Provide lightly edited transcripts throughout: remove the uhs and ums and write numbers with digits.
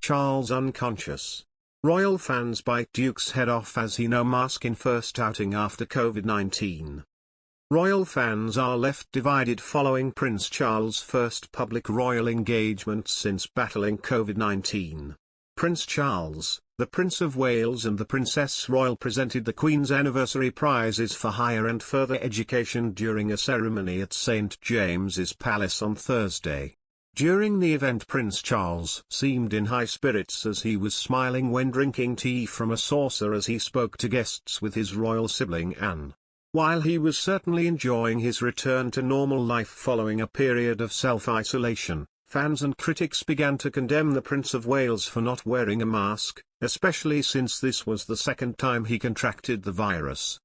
Charles unconscious. Royal fans bite Duke's head off as he no mask in first outing after Covid-19. Royal fans are left divided following Prince Charles' first public royal engagement since battling Covid-19. Prince Charles, the Prince of Wales and the Princess Royal presented the Queen's anniversary prizes for higher and further education during a ceremony at St James's Palace on Thursday. During the event, Prince Charles seemed in high spirits as he was smiling when drinking tea from a saucer as he spoke to guests with his royal sibling Anne. While he was certainly enjoying his return to normal life following a period of self-isolation, fans and critics began to condemn the Prince of Wales for not wearing a mask, especially since this was the second time he contracted the virus.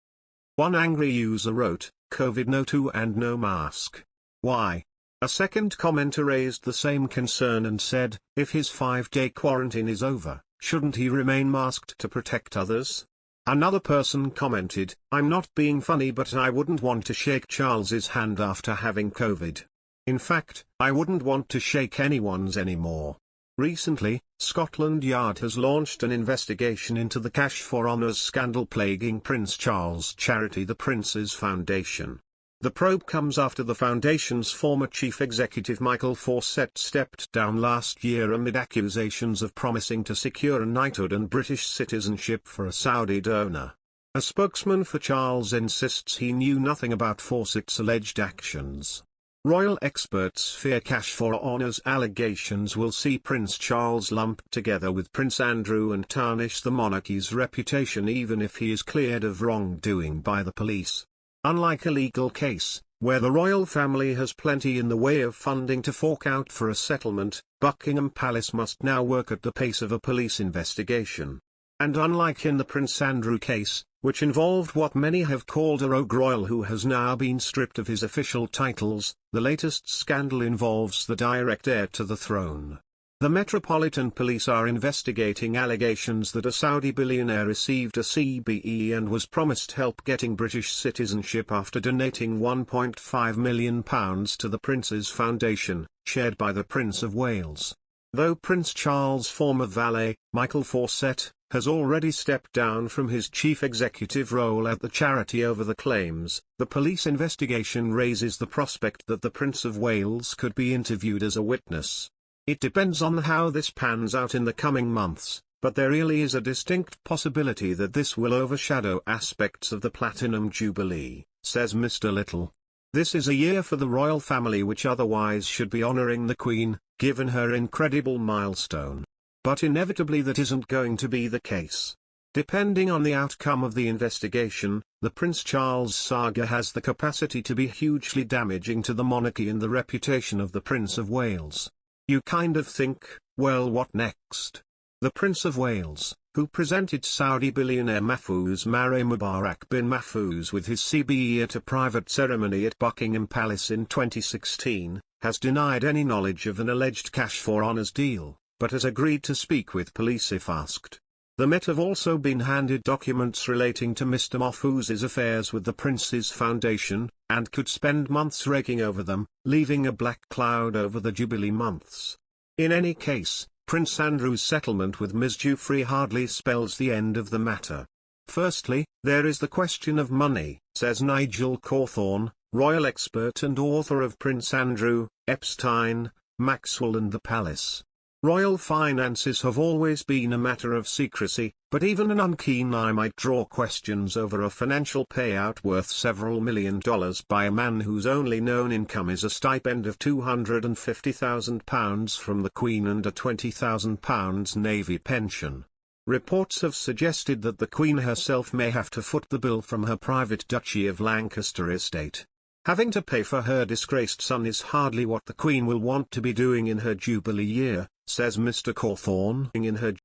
One angry user wrote, "COVID no to and no mask. Why?" A second commenter raised the same concern and said, if his 5-day quarantine is over, shouldn't he remain masked to protect others? Another person commented, "I'm not being funny, but I wouldn't want to shake Charles's hand after having COVID. In fact, I wouldn't want to shake anyone's anymore." Recently, Scotland Yard has launched an investigation into the cash for honours scandal plaguing Prince Charles' charity the Prince's Foundation. The probe comes after the foundation's former chief executive Michael Fawcett stepped down last year amid accusations of promising to secure a knighthood and British citizenship for a Saudi donor. A spokesman for Charles insists he knew nothing about Fawcett's alleged actions. Royal experts fear cash for honours allegations will see Prince Charles lumped together with Prince Andrew and tarnish the monarchy's reputation even if he is cleared of wrongdoing by the police. Unlike a legal case, where the royal family has plenty in the way of funding to fork out for a settlement, Buckingham Palace must now work at the pace of a police investigation. And unlike in the Prince Andrew case, which involved what many have called a rogue royal who has now been stripped of his official titles, the latest scandal involves the direct heir to the throne. The Metropolitan Police are investigating allegations that a Saudi billionaire received a CBE and was promised help getting British citizenship after donating £1.5 million to the Prince's Foundation, chaired by the Prince of Wales. Though Prince Charles' former valet, Michael Fawcett, has already stepped down from his chief executive role at the charity over the claims, the police investigation raises the prospect that the Prince of Wales could be interviewed as a witness. It depends on how this pans out in the coming months, but there really is a distinct possibility that this will overshadow aspects of the Platinum Jubilee, says Mr. Little. This is a year for the royal family which otherwise should be honouring the Queen, given her incredible milestone. But inevitably that isn't going to be the case. Depending on the outcome of the investigation, the Prince Charles saga has the capacity to be hugely damaging to the monarchy and the reputation of the Prince of Wales. You kind of think, well, what next? The Prince of Wales, who presented Saudi billionaire Mahfouz Mareh Mubarak bin Mahfouz with his CBE at a private ceremony at Buckingham Palace in 2016, has denied any knowledge of an alleged cash for honours deal, but has agreed to speak with police if asked. The Met have also been handed documents relating to Mr. Mahfouz's affairs with the Prince's Foundation, and could spend months raking over them, leaving a black cloud over the Jubilee months. In any case, Prince Andrew's settlement with Ms. Giuffre hardly spells the end of the matter. Firstly, there is the question of money, says Nigel Cawthorne, royal expert and author of Prince Andrew, Epstein, Maxwell and the Palace. Royal finances have always been a matter of secrecy, but even an unkeen eye might draw questions over a financial payout worth several $1 million by a man whose only known income is a stipend of £250,000 from the Queen and a £20,000 Navy pension. Reports have suggested that the Queen herself may have to foot the bill from her private Duchy of Lancaster estate. Having to pay for her disgraced son is hardly what the Queen will want to be doing in her Jubilee year, says Mr. Cawthorne. In her